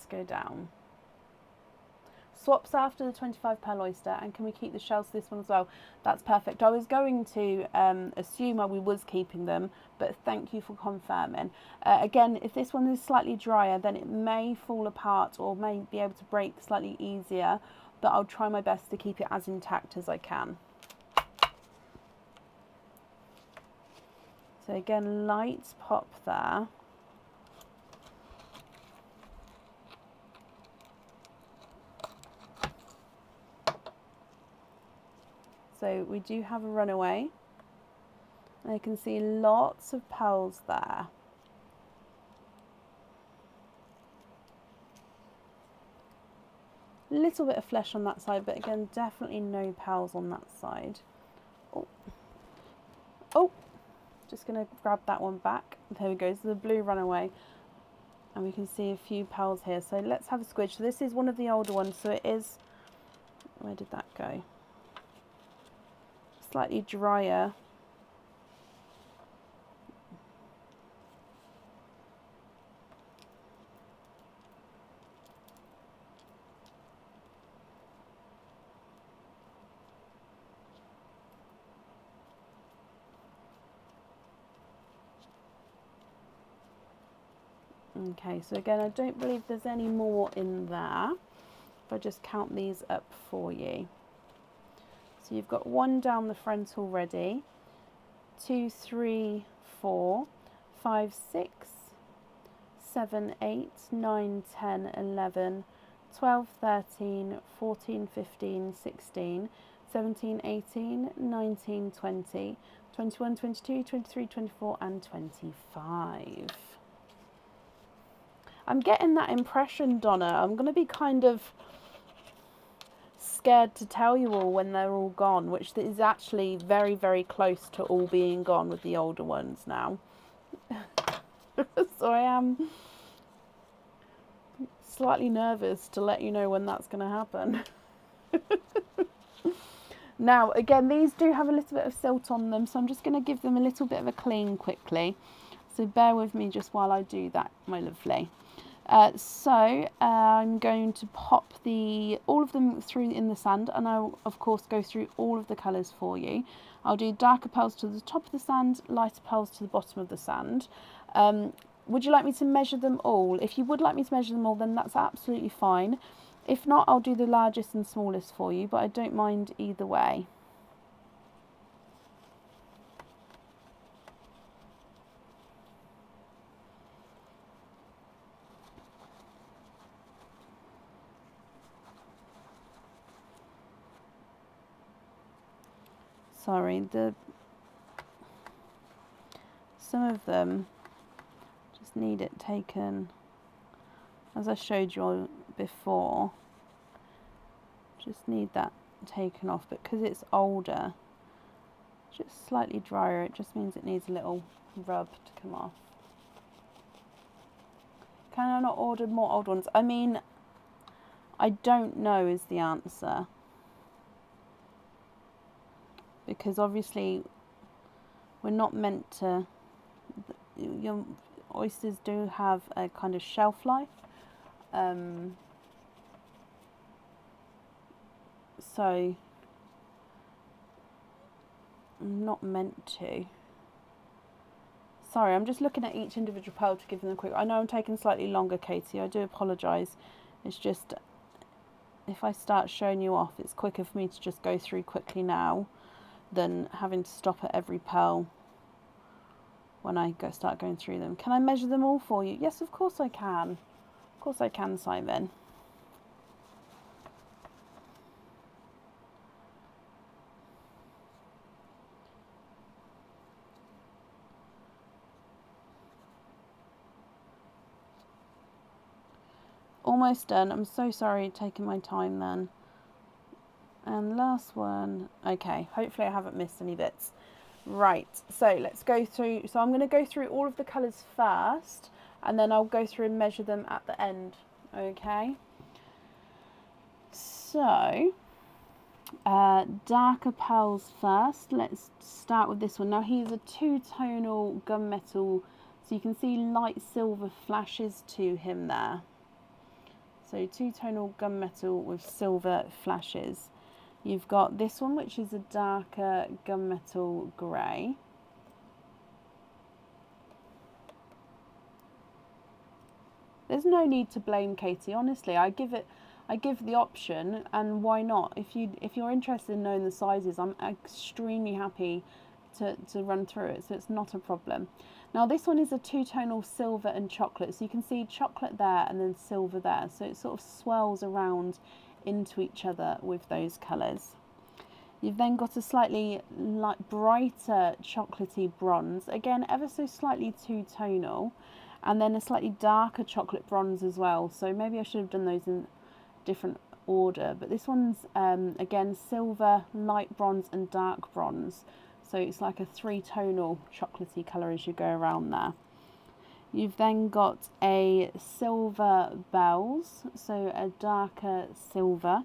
let's go down. Swaps after the 25 pearl oyster, and can we keep the shells to this one as well? That's perfect. I was going to assume we was keeping them, but thank you for confirming. Again, if this one is slightly drier, then it may fall apart or may be able to break slightly easier, but I'll try my best to keep it as intact as I can. So again, light pop there. So we do have a runaway. I can see lots of pearls there. A little bit of flesh on that side, but again, definitely no pearls on that side. Oh, oh, just going to grab that one back. There we go, so the blue runaway. And we can see a few pearls here. So let's have a squidge. So this is one of the older ones, so it is, where did that go? Slightly drier. Okay, so again, I don't believe there's any more in there. If I just count these up for you. So you've got one down the front already. 2, 3, 4, 5, 6, 7, 8, 9, 10, 11, 12, 13, 14, 15, 16, 17, 18, 19, 20, 21, 22, 23, 24 and 25. I'm getting that impression, Donna. I'm going to be kind of scared to tell you all when they're all gone, which is actually very, very close to all being gone with the older ones now. So I am slightly nervous to let you know when that's going to happen. Now, again, these do have a little bit of silt on them, so I'm just going to give them a little bit of a clean quickly. So bear with me just while I do that, my lovely. I'm going to pop all of them through in the sand, and I'll of course go through all of the colours for you. I'll do darker pearls to the top of the sand, lighter pearls to the bottom of the sand. Would you like me to measure them all? If you would like me to measure them all, then that's absolutely fine. If not, I'll do the largest and smallest for you, but I don't mind either way. Sorry, some of them just need it taken, as I showed you all before, just need that taken off, but because it's older, just slightly drier, it just means it needs a little rub to come off. Can I not order more old ones? I mean, I don't know is the answer. Because obviously we're not meant to, your oysters do have a kind of shelf life. So I'm not meant to. Sorry, I'm just looking at each individual pearl to give them a quick. I know I'm taking slightly longer, Katie. I do apologise. It's just, if I start showing you off, it's quicker for me to just go through quickly now than having to stop at every pearl when I start going through them. Can I measure them all for you? Yes, of course I can. Of course I can, Simon. Almost done. I'm so sorry taking my time then. And last one. Okay, hopefully I haven't missed any bits. Right, so let's go through. So I'm going to go through all of the colours first, and then I'll go through and measure them at the end. Okay. So, darker pearls first. Let's start with this one. Now he's a two-tonal gunmetal, so you can see light silver flashes to him there. So two-tonal gunmetal with silver flashes. You've got this one, which is a darker gunmetal grey. There's no need to blame Katie, honestly. I give the option, and why not? If you're interested in knowing the sizes, I'm extremely happy to run through it, so it's not a problem. Now this one is a two-tonal silver and chocolate, so you can see chocolate there and then silver there, so it sort of swirls around into each other with those colours. You've then got a slightly brighter chocolatey bronze, again ever so slightly two-tonal, and then a slightly darker chocolate bronze as well, so maybe I should have done those in different order, but this one's again silver, light bronze and dark bronze, so it's like a three-tonal chocolatey colour as you go around there. You've then got a silver bells, so a darker silver,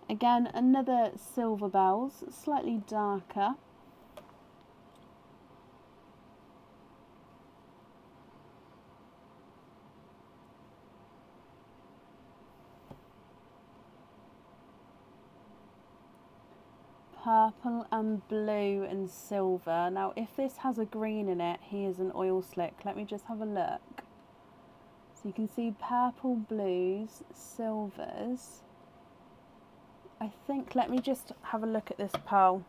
again another silver bells, slightly darker, purple and blue and silver. Now if this has a green in it, he is an oil slick. Let me just have a look. So you can see purple, blues, silvers. I think, let me just have a look at this pearl.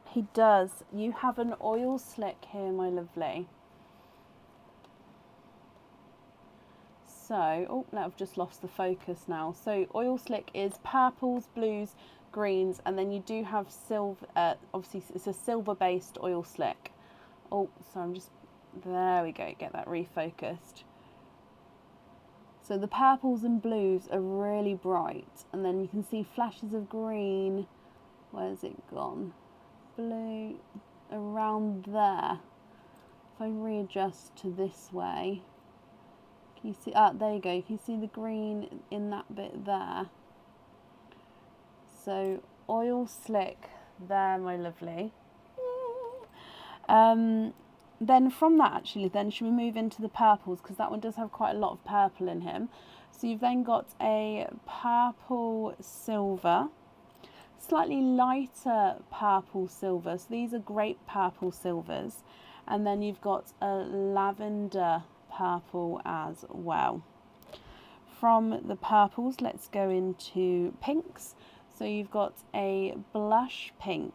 He does. You have an oil slick here, my lovely. So, oh, no, I've just lost the focus now. So oil slick is purples, blues, greens, and then you do have silver, obviously it's a silver based oil slick. Oh, so I'm just, there we go, get that refocused. So the purples and blues are really bright, and then you can see flashes of green. Where's it gone? Blue around there. If I readjust to this way, you see, there you go, you can see the green in that bit there. So oil slick there, my lovely. Then from that, actually, then should we move into the purples, because that one does have quite a lot of purple in him. So you've then got a purple silver, slightly lighter purple silver, so these are great purple silvers, and then you've got a lavender purple as well. From the purples, let's go into pinks. So you've got a blush pink,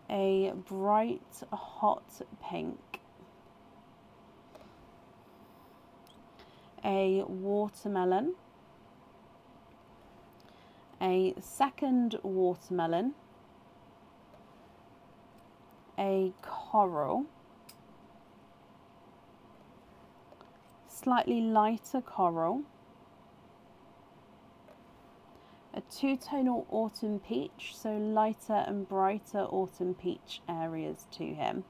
a bright hot pink, a watermelon, a second watermelon, a coral, slightly lighter coral, a two-tonal autumn peach, so lighter and brighter autumn peach areas to him.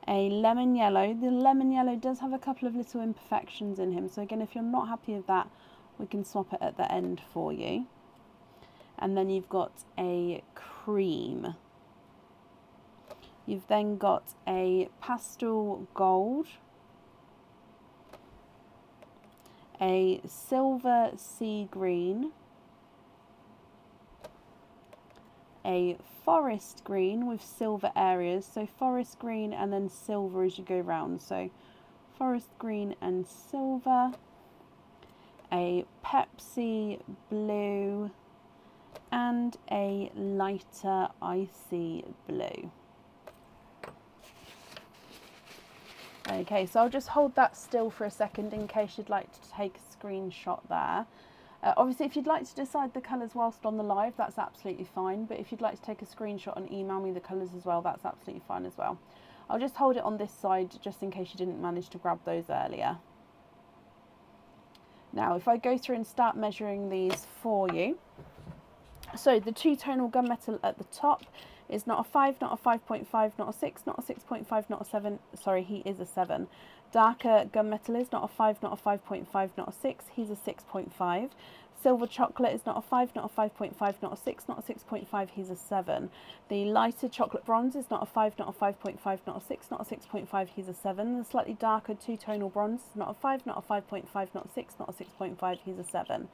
A lemon yellow. The lemon yellow does have a couple of little imperfections in him, so again, if you're not happy with that, we can swap it at the end for you. And then you've got a cream. You've then got a pastel gold, a silver sea green, a forest green with silver areas, so forest green and then silver as you go round, so forest green and silver, a Pepsi blue, and a lighter icy blue. Okay, so I'll just hold that still for a second in case you'd like to take a screenshot there. Obviously, if you'd like to decide the colours whilst on the live, that's absolutely fine. But if you'd like to take a screenshot and email me the colours as well, that's absolutely fine as well. I'll just hold it on this side just in case you didn't manage to grab those earlier. Now, if I go through and start measuring these for you. So the two-tonal gunmetal at the top is not a 5, not a 5.5, not a 6, not a 6.5, not a 7. Sorry, he is a 7. Darker gunmetal is not a 5, not a 5.5, not a 6. He's a 6.5. Silver chocolate is not a 5, not a 5.5, not a 6, not a 6.5, he's a 7. The lighter chocolate bronze is not a 5, not a 5.5, not a 6, not a 6.5, he's a 7. The slightly darker two-tonal bronze is not a 5, not a 5.5, not a 6, not a 6.5, he's a 7.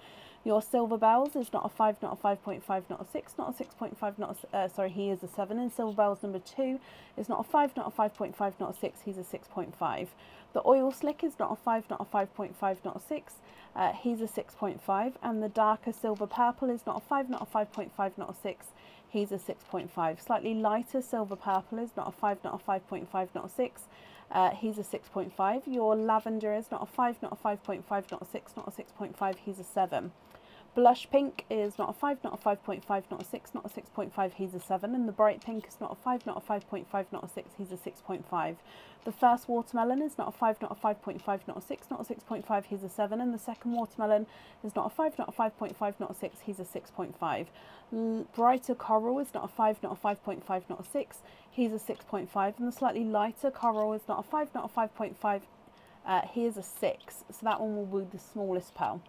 Your silver bells is not a 5, not a 5.5, not a 6, not a 6.5, not a, sorry, he is a 7. And silver bells number 2 is not a 5, not a 5.5, not a 6, he's a 6.5. The oil slick is not a 5, not a 5.5, not a 6, he's a 6.5. And the darker silver purple is not a 5, not a 5.5, not a 6, he's a 6.5. Slightly lighter silver purple is not a 5, not a 5.5, not a 6, he's a 6.5. Your lavender is not a 5, not a 5.5, not a 6, not a 6.5, he's a 7. Blush pink is not a 5, not a 5.5, not a 6, not a 6.5, he's a 7. And the bright pink is not a 5, not a 5.5, not a 6, he's a 6.5. The first watermelon is not a 5, not a 5.5, not a 6, not a 6.5, he's a 7. And the second watermelon is not a 5, not a 5.5, not a 6, he's a 6.5. Brighter coral is not a 5, not a 5.5, not a 6, he's a 6.5. And the slightly lighter coral is not a 5, not a 5.5, he is a 6. So that one will be the smallest pearl.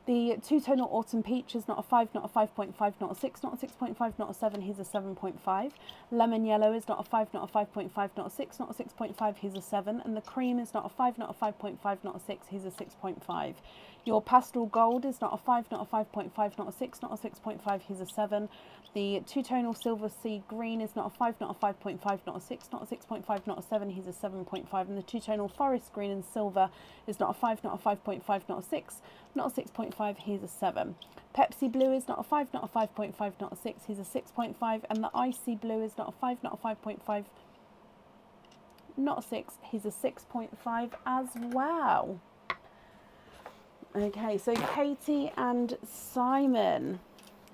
The two-tonal autumn peach is not a 5, not a 5.5, not a 6, not a 6.5, not a 7, he's a 7.5. Lemon yellow is not a 5, not a 5.5, not a 6, not a 6.5, he's a 7. And the cream is not a 5, not a 5.5, not a 6, he's a 6.5. Your pastel gold is not a 5, not a 5.5, not a 6, not a 6.5, he's a 7. The two-tonal silver sea green is not a 5, not a 5.5, not a 6, not a 6.5, not a 7, he's a 7.5. And the two-tonal forest green and silver is not a 5, not a 5.5, not a 6, not a 6.5, he's a 7. Pepsi blue is not a 5, not a 5.5, not a 6, he's a 6.5. And the icy blue is not a 5, not a 5.5, not a 6, he's a 6.5 as well. Okay, so Katie and Simon,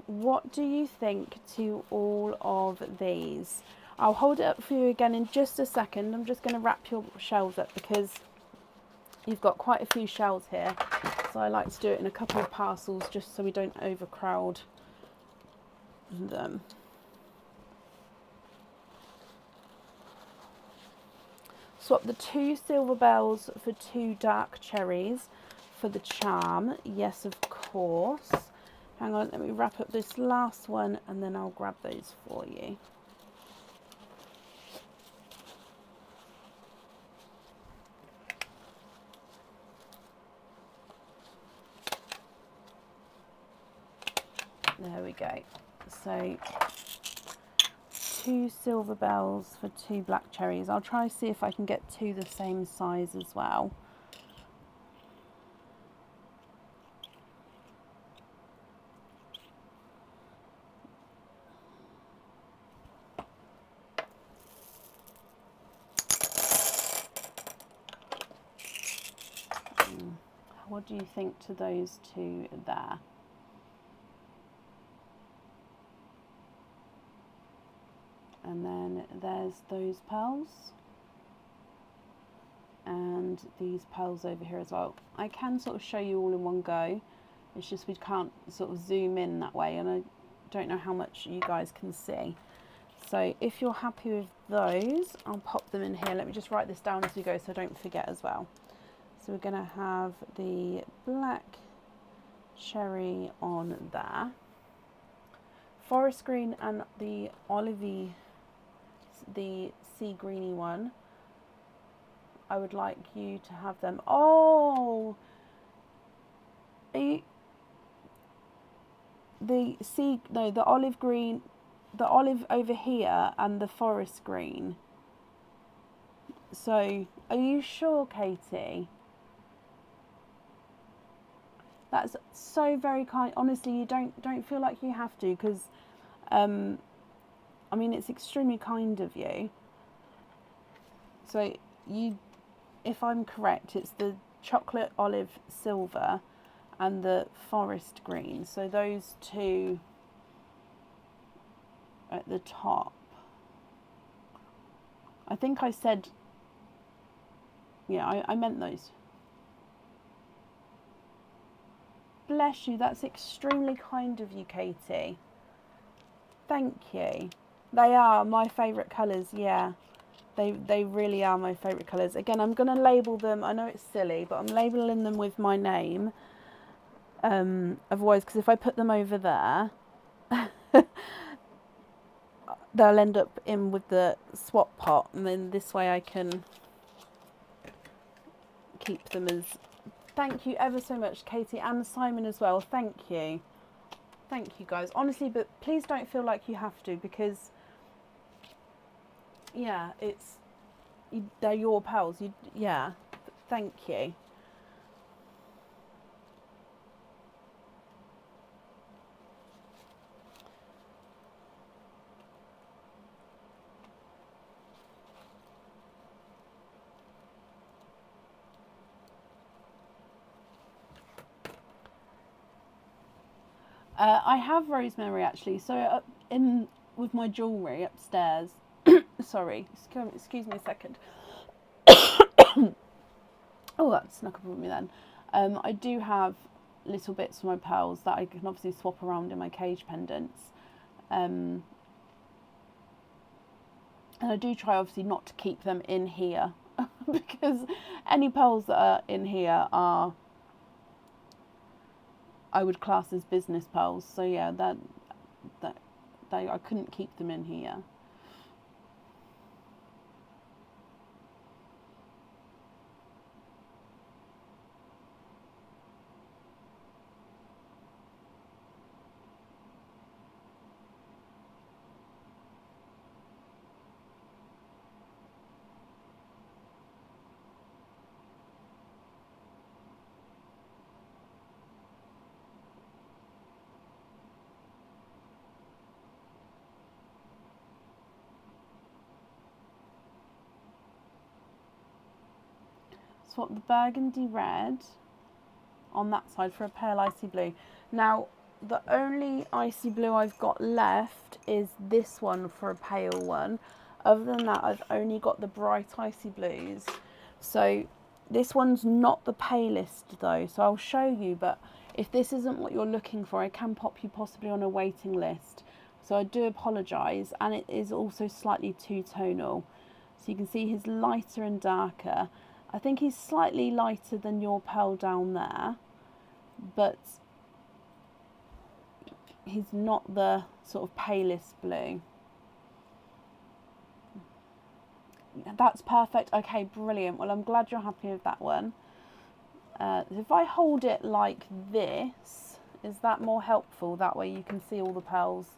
what do you think to all of these? I'll hold it up for you again in just a second. I'm just going to wrap your shells up because you've got quite a few shells here. So I like to do it in a couple of parcels just so we don't overcrowd them. Swap the 2 silver bells for 2 dark cherries for the charm. Yes, of course. Hang on, let me wrap up this last one and then I'll grab those for you. There we go. So 2 silver bells for 2 black cherries. I'll try to see if I can get 2 the same size as well. What do you think to those 2 there? And then there's those pearls. And these pearls over here as well. I can sort of show you all in one go. It's just we can't sort of zoom in that way. And I don't know how much you guys can see. So if you're happy with those, I'll pop them in here. Let me just write this down as we go so I don't forget as well. So we're going to have the black cherry on there. Forest green and the olivey, the sea greeny one. I would like you to have them. Oh! The olive green, the olive over here and the forest green. So, are you sure, Katie? That's so very kind. Honestly, you don't feel like you have to because, I mean, it's extremely kind of you. So if I'm correct, it's the chocolate olive silver and the forest green. So those 2 at the top. I think I said, yeah, I meant those. Bless you, that's extremely kind of you, Katie. Thank you. They are my favourite colours, yeah. They really are my favourite colours. Again, I'm going to label them. I know it's silly, but I'm labelling them with my name. Otherwise, because if I put them over there, they'll end up in with the swap pot, and then this way I can keep them as... Thank you ever so much, Katie, and Simon as well. Thank you. Thank you, guys. Honestly, but please don't feel like you have to, because, yeah, they're your pals. Yeah, thank you. I have rosemary, actually. So with my jewellery upstairs. Sorry, excuse me a second. Oh, that snuck up on me then. I do have little bits for my pearls that I can obviously swap around in my cage pendants. And I do try obviously not to keep them in here because any pearls that are in here are, I would class as business pearls. So yeah, I couldn't keep them in here. Swap the burgundy red on that side for a pale icy blue. Now, the only icy blue I've got left is this one for a pale one. Other than that, I've only got the bright icy blues. So this one's not the palest though, so I'll show you, but if this isn't what you're looking for, I can pop you possibly on a waiting list. So I do apologise, and it is also slightly two-tonal. So you can see he's lighter and darker. I think he's slightly lighter than your pearl down there, but he's not the sort of palest blue. That's perfect. Okay, brilliant. Well, I'm glad you're happy with that one. If I hold it like this, is that more helpful? That way you can see all the pearls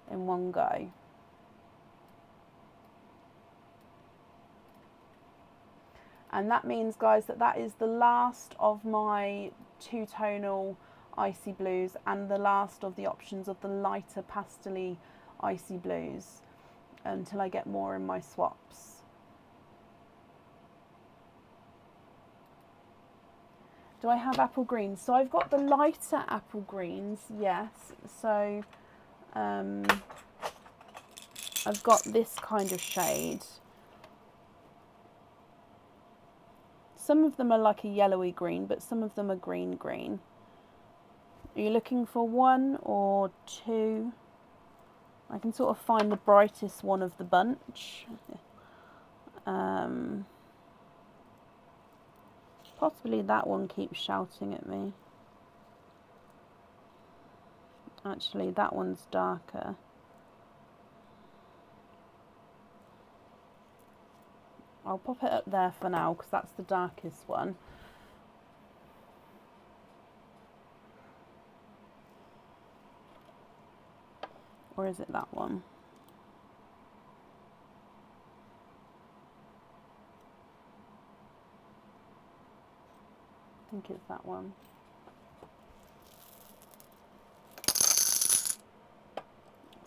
in one go. And that means, guys, that is the last of my two-tonal icy blues and the last of the options of the lighter pastel-y icy blues until I get more in my swaps. Do I have apple greens? So I've got the lighter apple greens, yes. So I've got this kind of shade. Some of them are like a yellowy green, but some of them are green. Are you looking for one or two? I can sort of find the brightest one of the bunch. Possibly that one keeps shouting at me. Actually, that one's darker. I'll pop it up there for now because that's the darkest one. Or is it that one? I think it's that one.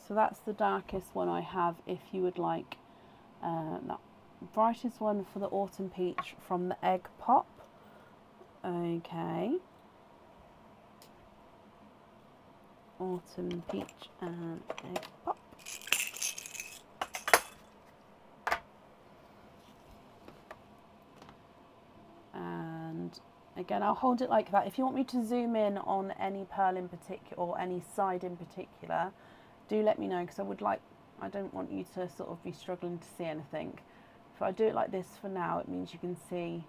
So that's the darkest one I have if you would like that brightest one for the autumn peach from the egg pop. Okay. Autumn peach and egg pop. And again, I'll hold it like that. If you want me to zoom in on any pearl in particular or any side in particular, do let me know, because I don't want you to sort of be struggling to see anything. If I do it like this for now, it means you can see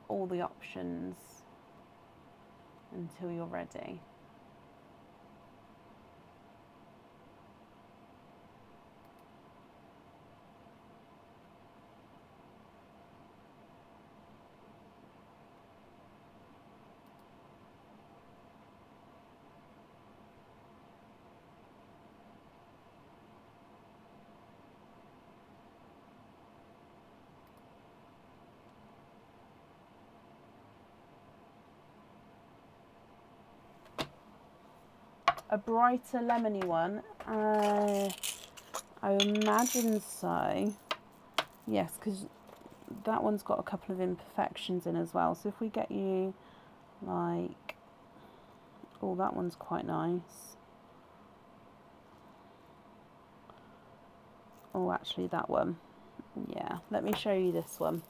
all the options. until you're ready. A brighter lemony one, I imagine so. Yes, because that one's got a couple of imperfections in as well. So if we get you like, oh, that one's quite nice. Oh, actually that one. Yeah, let me show you this one.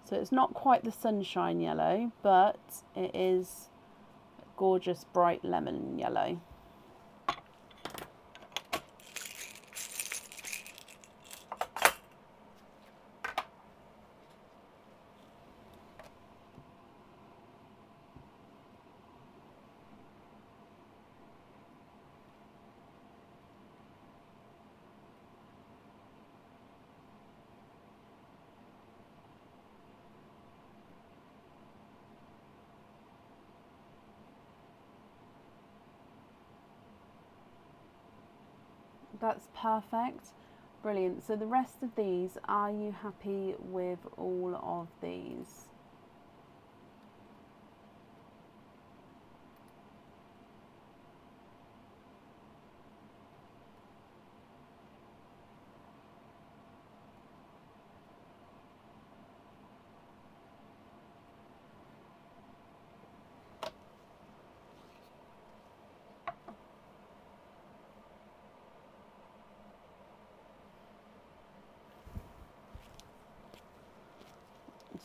So it's not quite the sunshine yellow, but it is gorgeous bright lemon yellow. That's perfect. Brilliant. So the rest of these, are you happy with all of these?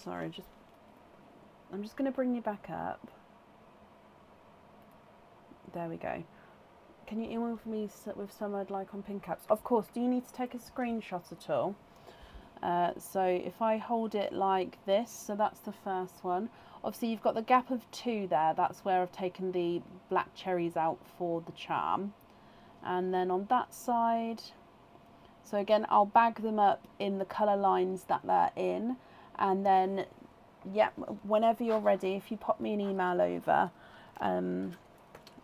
Sorry, I'm just going to bring you back up. There we go. Can you email me with some I'd like on pin caps? Of course. Do you need to take a screenshot at all? So if I hold it like this, so that's the first one. Obviously you've got the gap of 2 there. That's where I've taken the black cherries out for the charm. And then on that side, so again, I'll bag them up in the colour lines that they're in. And then, yeah, whenever you're ready, if you pop me an email over, and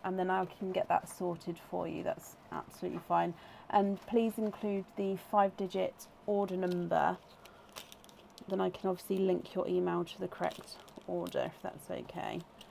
then I can get that sorted for you. That's absolutely fine. And please include the 5-digit order number. Then I can obviously link your email to the correct order, if that's okay.